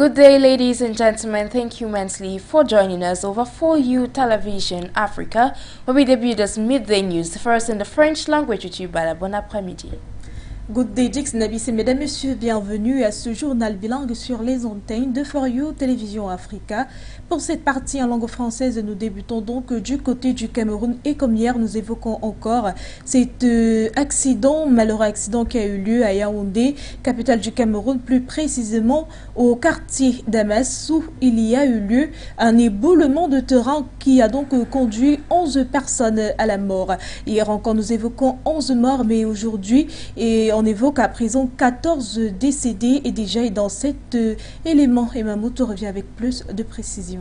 Good day, ladies and gentlemen. Thank you immensely for joining us over 4U Television Africa, where we debut this midday news, first in the French language with you. Bon après-midi. Good day, Dix Nabis et mesdames, messieurs, bienvenue à ce journal bilingue sur les antennes de 4U Télévision Africa. Pour cette partie en langue française, nous débutons donc du côté du Cameroun et comme hier, nous évoquons encore cet malheureux accident qui a eu lieu à Yaoundé, capitale du Cameroun, plus précisément au quartier d'Amas, où il y a eu lieu un éboulement de terrain qui a donc conduit 11 personnes à la mort. Hier encore, nous évoquons 11 morts, mais aujourd'hui, on évoque à présent 14 décédés et déjà dans cet élément, et Mamouto revient avec plus de précision.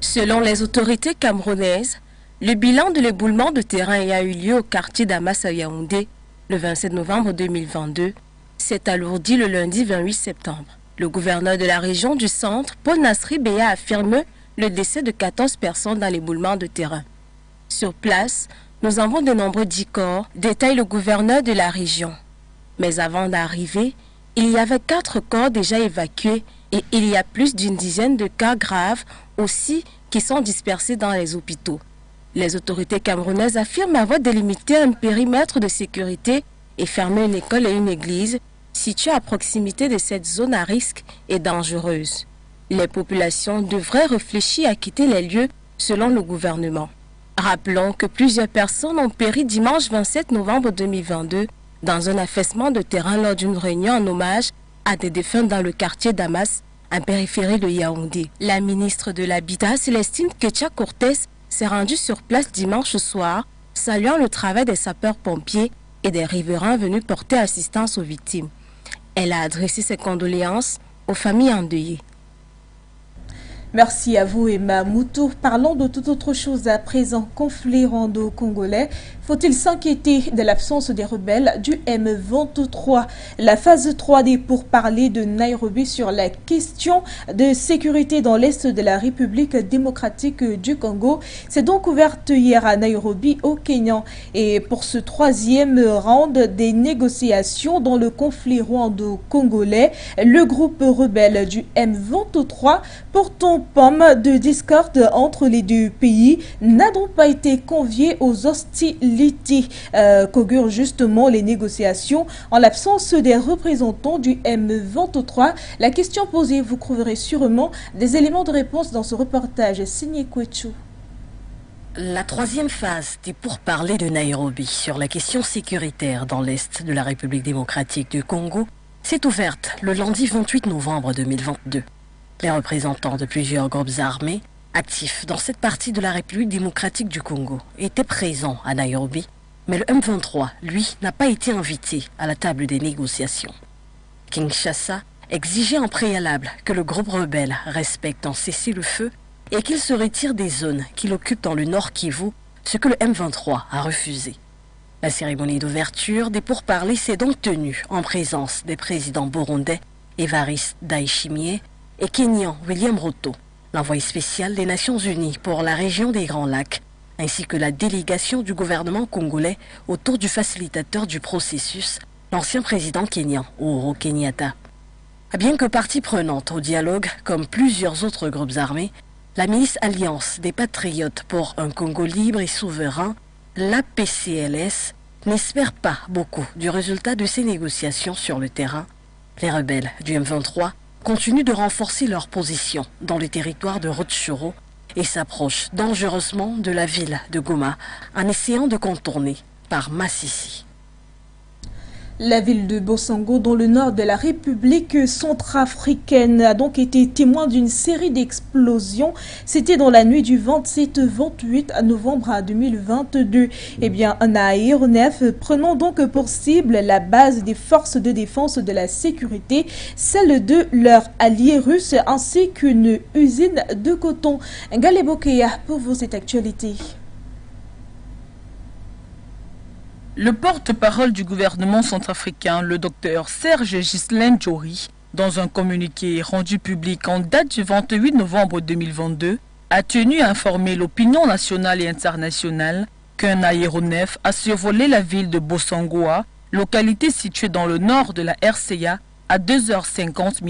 Selon les autorités camerounaises, le bilan de l'éboulement de terrain a eu lieu au quartier d'Amas à Yaoundé le 27 novembre 2022 s'est alourdi le lundi 28 septembre. Le gouverneur de la région du centre, Paul Nasri Beya, affirme le décès de 14 personnes dans l'éboulement de terrain. Sur place, nous avons de nombreux 10 corps, détaille le gouverneur de la région. Mais avant d'arriver, il y avait 4 corps déjà évacués et il y a plus d'une dizaine de cas graves aussi qui sont dispersés dans les hôpitaux. Les autorités camerounaises affirment avoir délimité un périmètre de sécurité et fermé une école et une église situées à proximité de cette zone à risque et dangereuse. Les populations devraient réfléchir à quitter les lieux selon le gouvernement. Rappelons que plusieurs personnes ont péri dimanche 27 novembre 2022 dans un affaissement de terrain lors d'une réunion en hommage à des défunts dans le quartier d'Amas, en périphérie de Yaoundé. La ministre de l'Habitat, Célestine Ketcha-Cortez, s'est rendue sur place dimanche soir, saluant le travail des sapeurs-pompiers et des riverains venus porter assistance aux victimes. Elle a adressé ses condoléances aux familles endeuillées. Merci à vous, Emma Moutou. Parlons de toute autre chose à présent. Conflit rwando-congolais. Faut-il s'inquiéter de l'absence des rebelles du M23? La phase 3D pour parler de Nairobi sur la question de sécurité dans l'Est de la République démocratique du Congo s'est donc ouverte hier à Nairobi, au Kenya. Et pour ce troisième round des négociations dans le conflit rwando-congolais, le groupe rebelle du M23, pourtant pomme de discorde entre les deux pays, n'a donc pas été convié aux hostilités qu'augurent justement les négociations en l'absence des représentants du M23. La question posée, vous trouverez sûrement des éléments de réponse dans ce reportage signé Kwechu. La troisième phase des pourparlers de Nairobi sur la question sécuritaire dans l'Est de la République démocratique du Congo s'est ouverte le lundi 28 novembre 2022. Les représentants de plusieurs groupes armés actifs dans cette partie de la République démocratique du Congo étaient présents à Nairobi, mais le M23, lui, n'a pas été invité à la table des négociations. Kinshasa exigeait en préalable que le groupe rebelle respecte un cessez-le-feu et qu'il se retire des zones qu'il occupe dans le Nord Kivu, ce que le M23 a refusé. La cérémonie d'ouverture des pourparlers s'est donc tenue en présence des présidents burundais Évariste Ndayishimiye et kenyan William Ruto, l'envoyé spécial des Nations Unies pour la région des Grands Lacs, ainsi que la délégation du gouvernement congolais autour du facilitateur du processus, l'ancien président kenyan Uhuru Kenyatta. Bien que partie prenante au dialogue, comme plusieurs autres groupes armés, la milice Alliance des Patriotes pour un Congo libre et souverain, l'APCLS, n'espère pas beaucoup du résultat de ces négociations sur le terrain. Les rebelles du M23 continuent de renforcer leur position dans le territoire de Rutshuru et s'approchent dangereusement de la ville de Goma en essayant de contourner par Massissi. La ville de Bossango, dans le nord de la République centrafricaine, a donc été témoin d'une série d'explosions. C'était dans la nuit du 27-28 novembre 2022. Eh bien, un aéronef prenant donc pour cible la base des forces de défense de la sécurité, celle de leurs alliés russes, ainsi qu'une usine de coton. Galebokeya, pour vous, cette actualité. Le porte-parole du gouvernement centrafricain, le docteur Serge Ghislain Djori, dans un communiqué rendu public en date du 28 novembre 2022, a tenu à informer l'opinion nationale et internationale qu'un aéronef a survolé la ville de Bossangoa, localité située dans le nord de la RCA, à 2h50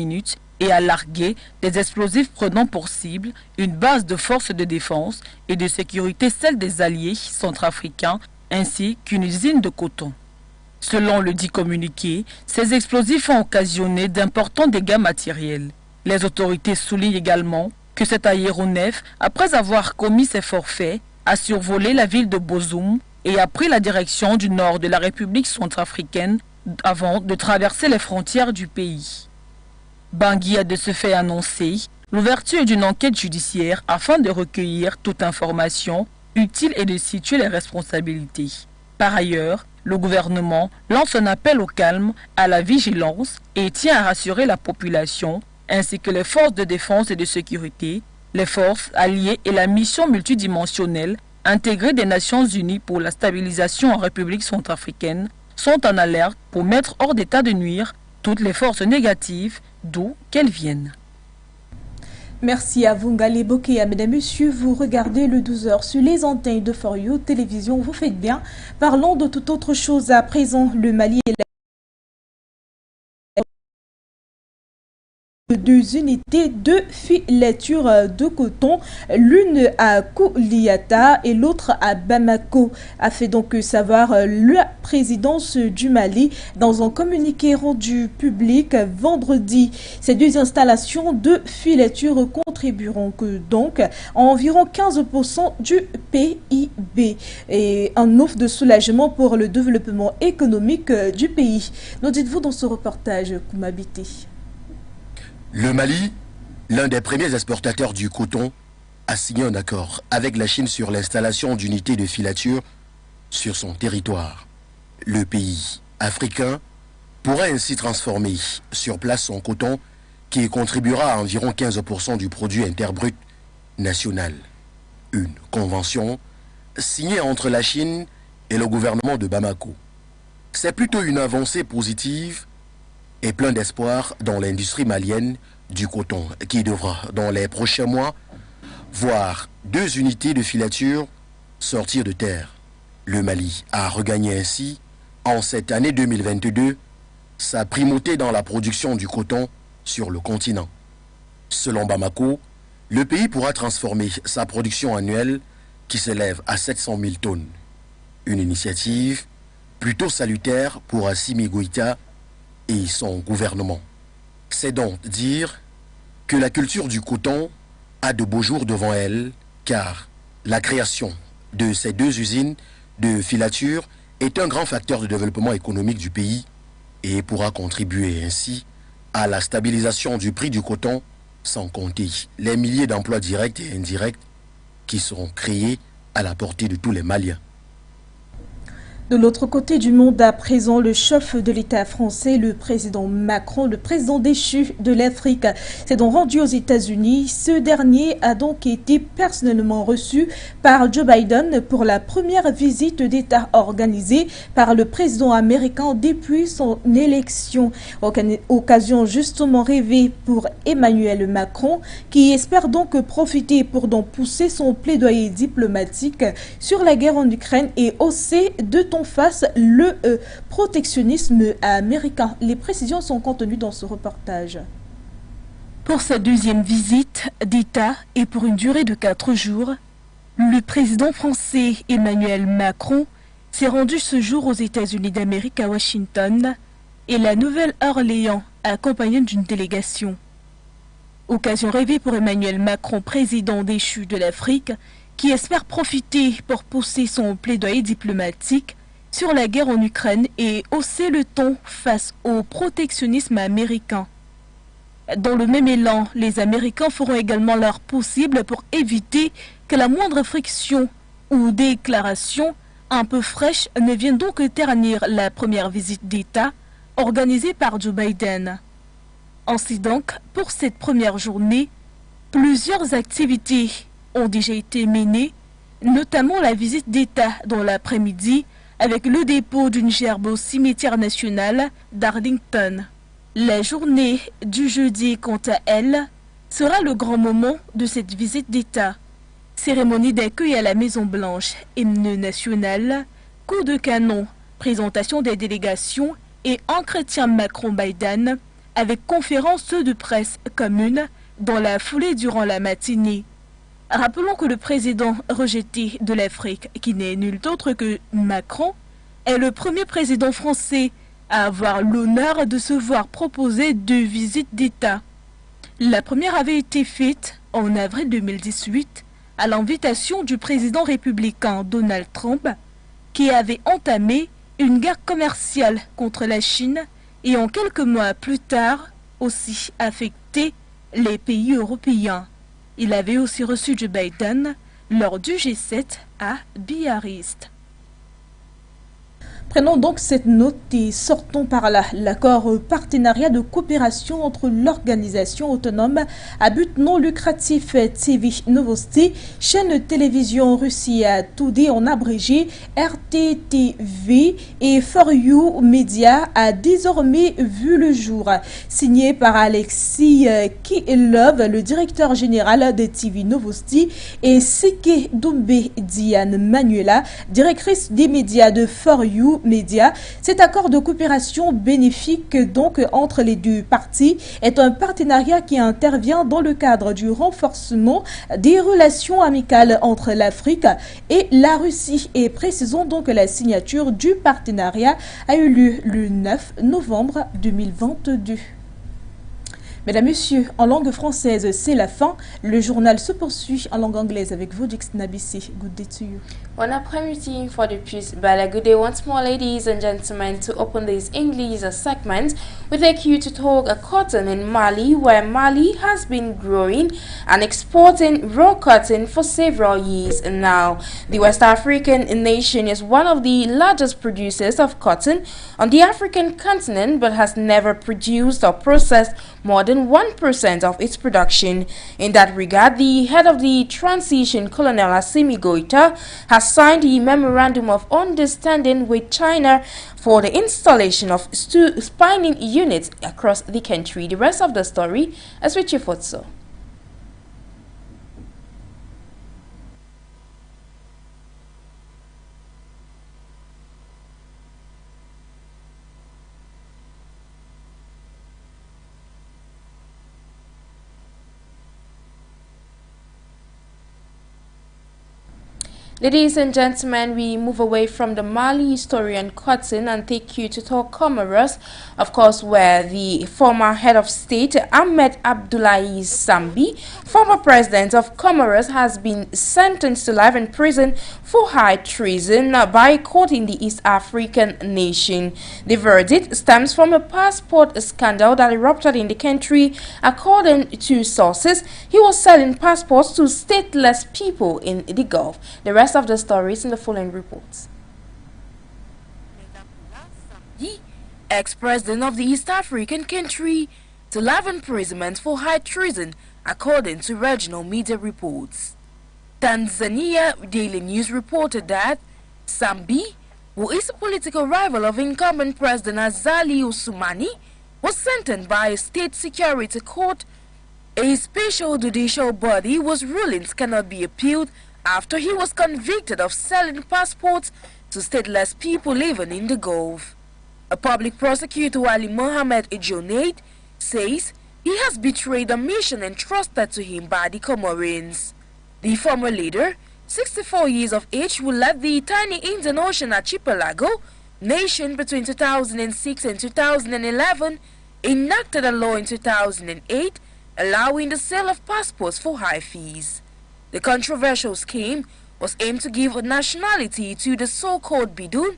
et a largué des explosifs prenant pour cible une base de forces de défense et de sécurité, celle des alliés centrafricains, ainsi qu'une usine de coton. Selon le dit communiqué, ces explosifs ont occasionné d'importants dégâts matériels. Les autorités soulignent également que cet aéronef, après avoir commis ses forfaits, a survolé la ville de Bozoum et a pris la direction du nord de la République centrafricaine avant de traverser les frontières du pays. Bangui a de ce fait annoncé l'ouverture d'une enquête judiciaire afin de recueillir toute information utile et de situer les responsabilités. Par ailleurs, le gouvernement lance un appel au calme, à la vigilance et tient à rassurer la population ainsi que les forces de défense et de sécurité, les forces alliées et la mission multidimensionnelle intégrée des Nations Unies pour la stabilisation en République centrafricaine sont en alerte pour mettre hors d'état de nuire toutes les forces négatives, d'où qu'elles viennent. Merci à vous, Ngali Bokéa. Mesdames, Messieurs, vous regardez le 12h sur les antennes de For You Télévision. Vous faites bien. Parlons de toute autre chose à présent. Le Mali et deux unités de filature de coton, l'une à Kouliata et l'autre à Bamako, a fait donc savoir la présidence du Mali dans un communiqué rendu public vendredi. Ces deux installations de filature contribueront donc à environ 15% du PIB et un offre de soulagement pour le développement économique du pays. Nous dites-vous dans ce reportage, Koumabité? Le Mali, l'un des premiers exportateurs du coton, a signé un accord avec la Chine sur l'installation d'unités de filature sur son territoire. Le pays africain pourra ainsi transformer sur place son coton qui contribuera à environ 15% du produit interbrut national. Une convention signée entre la Chine et le gouvernement de Bamako. C'est plutôt une avancée positive et plein d'espoir dans l'industrie malienne du coton qui devra dans les prochains mois voir deux unités de filature sortir de terre. Le Mali a regagné ainsi en cette année 2022 sa primauté dans la production du coton sur le continent. Selon Bamako, le pays pourra transformer sa production annuelle qui s'élève à 700 000 tonnes. Une initiative plutôt salutaire pour Assimi Goïta et son gouvernement. C'est donc dire que la culture du coton a de beaux jours devant elle, car la création de ces deux usines de filature est un grand facteur de développement économique du pays et pourra contribuer ainsi à la stabilisation du prix du coton, sans compter les milliers d'emplois directs et indirects qui seront créés à la portée de tous les Maliens. De l'autre côté du monde, à présent, le chef de l'État français, le président Macron, le président déchu de l'Afrique, s'est donc rendu aux États-Unis. Ce dernier a donc été personnellement reçu par Joe Biden pour la première visite d'État organisée par le président américain depuis son élection. Occasion justement rêvée pour Emmanuel Macron, qui espère donc profiter pour donc pousser son plaidoyer diplomatique sur la guerre en Ukraine et hausser de ton face le protectionnisme américain. Les précisions sont contenues dans ce reportage. Pour sa deuxième visite d'État et pour une durée de 4 jours, le président français Emmanuel Macron s'est rendu ce jour aux États-Unis d'Amérique à Washington et la Nouvelle-Orléans accompagné d'une délégation. Occasion rêvée pour Emmanuel Macron, président déchu de l'Afrique, qui espère profiter pour pousser son plaidoyer diplomatique sur la guerre en Ukraine et hausser le ton face au protectionnisme américain. Dans le même élan, les Américains feront également leur possible pour éviter que la moindre friction ou déclaration un peu fraîche ne vienne donc ternir la première visite d'État organisée par Joe Biden. Ainsi donc, pour cette première journée, plusieurs activités ont déjà été menées, notamment la visite d'État dans l'après-midi avec le dépôt d'une gerbe au cimetière national d'Arlington. La journée du jeudi, quant à elle, sera le grand moment de cette visite d'État. Cérémonie d'accueil à la Maison-Blanche, hymne national, coup de canon, présentation des délégations et entretien Macron-Biden avec conférence de presse commune dans la foulée durant la matinée. Rappelons que le président rejeté de l'Afrique, qui n'est nul autre que Macron, est le premier président français à avoir l'honneur de se voir proposer 2 visites d'État. La première avait été faite en avril 2018 à l'invitation du président républicain Donald Trump, qui avait entamé une guerre commerciale contre la Chine et en quelques mois plus tard aussi affecté les pays européens. Il avait aussi reçu Joe Biden lors du G7 à Biarritz. Prenons donc cette note et sortons par là. L'accord partenariat de coopération entre l'organisation autonome à but non lucratif TV Novosti, chaîne de télévision Russia Today en abrégé, RTTV et For You Media a désormais vu le jour. Signé par Alexis Kilov, le directeur général de TV Novosti, et Sike Doumbé Diane Manuela, directrice des médias de For You Média. Cet accord de coopération bénéfique donc entre les deux parties est un partenariat qui intervient dans le cadre du renforcement des relations amicales entre l'Afrique et la Russie. Et précisons donc que la signature du partenariat a eu lieu le 9 novembre 2022. Mesdames, Messieurs, en langue française, c'est la fin. Le journal se poursuit en langue anglaise avec Vodix Nabissi. Good day to you. Bon après-midi for the peace. But good day once more, ladies and gentlemen. To open this English segment, we take you to talk cotton in Mali, where Mali has been growing and exporting raw cotton for several years now. The West African nation is one of the largest producers of cotton on the African continent, but has never produced or processed more than 1% of its production. In that regard, the head of the transition, Colonel Assimi Goïta, has signed a memorandum of understanding with China for the installation of spinning units across the country. The rest of the story is with you, Fotso. Ladies and gentlemen, we move away from the Mali story on cotton and take you to talk Comoros, of course, where the former head of state, Ahmed Abdoulaye Sambi, former president of Comoros, has been sentenced to life in prison for high treason by a court in the East African nation. The verdict stems from a passport scandal that erupted in the country. According to sources, he was selling passports to stateless people in the Gulf. The rest of the stories in the following reports. The ex-president of the East African country to life imprisonment for high treason, according to regional media reports. Tanzania Daily News reported that Sambi, who is a political rival of incumbent President Azali Ousmani, was sentenced by a state security court. A special judicial body whose rulings cannot be appealed after he was convicted of selling passports to stateless people living in the Gulf. A public prosecutor, Ali Mohamed Ejonaid, says he has betrayed a mission entrusted to him by the Comorians. The former leader, 64 years of age, who led the tiny Indian Ocean archipelago nation between 2006 and 2011, enacted a law in 2008 allowing the sale of passports for high fees. The controversial scheme was aimed to give nationality to the so-called Bidun,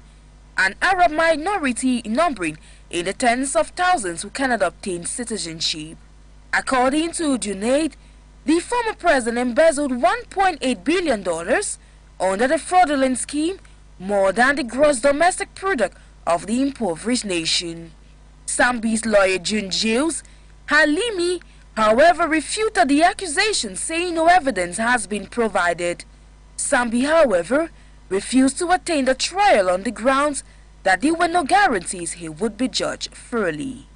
an Arab minority numbering in the tens of thousands who cannot obtain citizenship. According to Junaid, the former president embezzled $1.8 billion under the fraudulent scheme, more than the gross domestic product of the impoverished nation. Sambi's lawyer June Giles Halimi, however, refuted the accusation, saying no evidence has been provided. Sambi, however, refused to attend the trial on the grounds that there were no guarantees he would be judged fairly.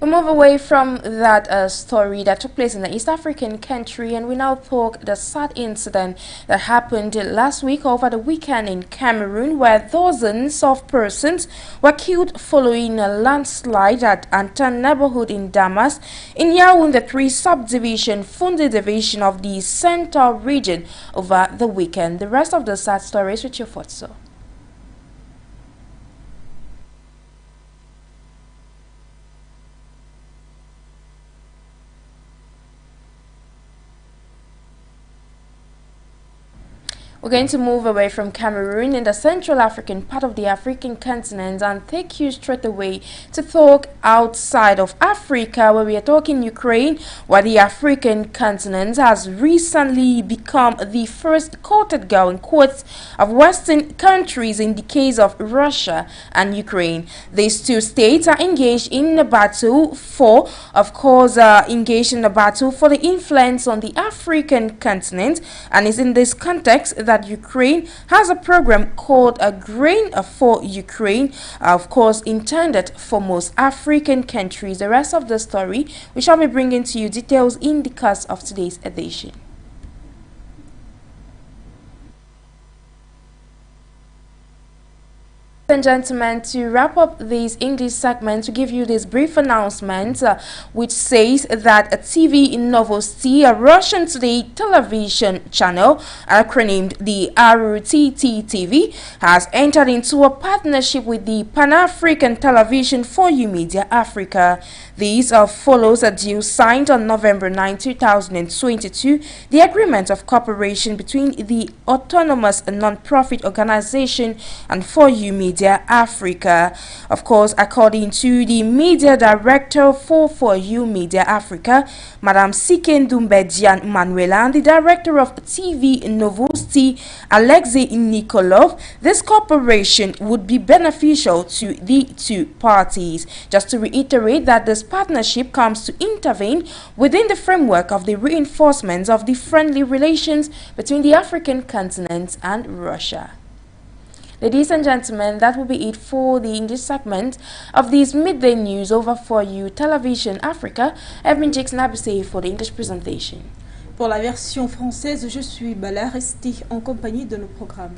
We move away from that story that took place in the East African country, and we now talk the sad incident that happened last week over the weekend in Cameroon, where dozens of persons were killed following a landslide at Antan neighborhood in Damas, in Yaoundé 3 subdivision, Funde division of the Central region over the weekend. The rest of the sad story is with your Fotso. We're going to move away from Cameroon in the Central African part of the African continent and take you straight away to talk outside of Africa, where we are talking Ukraine, where the African continent has recently become the first courted girl in courts of Western countries in the case of Russia and Ukraine. These two states are engaged in a battle for, engaged in a battle for the influence on the African continent, and it's in this context that Ukraine has a program called a Grain for Ukraine, of course intended for most African countries. The rest of the story we shall be bringing to you details in the course of today's edition. Ladies and gentlemen, to wrap up this English segment, to give you this brief announcement which says that a TV Novosti, a Russian today television channel, acronymed the RUTT TV, has entered into a partnership with the Pan-African Television for You Media Africa. This follows a deal signed on November 9, 2022, the agreement of cooperation between the autonomous non-profit organization and For You Media Africa. Of course, according to the media director for You Media Africa, Madame Sikendumbedian Manuela, and the director of TV Novosti, Alexei Nikolov, this cooperation would be beneficial to the two parties. Just to reiterate that this partnership comes to intervene within the framework of the reinforcement of the friendly relations between the African continent and Russia. Ladies and gentlemen, that will be it for the English segment of this midday news over For You Television Africa. I've been Jix Nabise for the English presentation. Pour la version française, je suis Bala, restez en compagnie de nos programmes.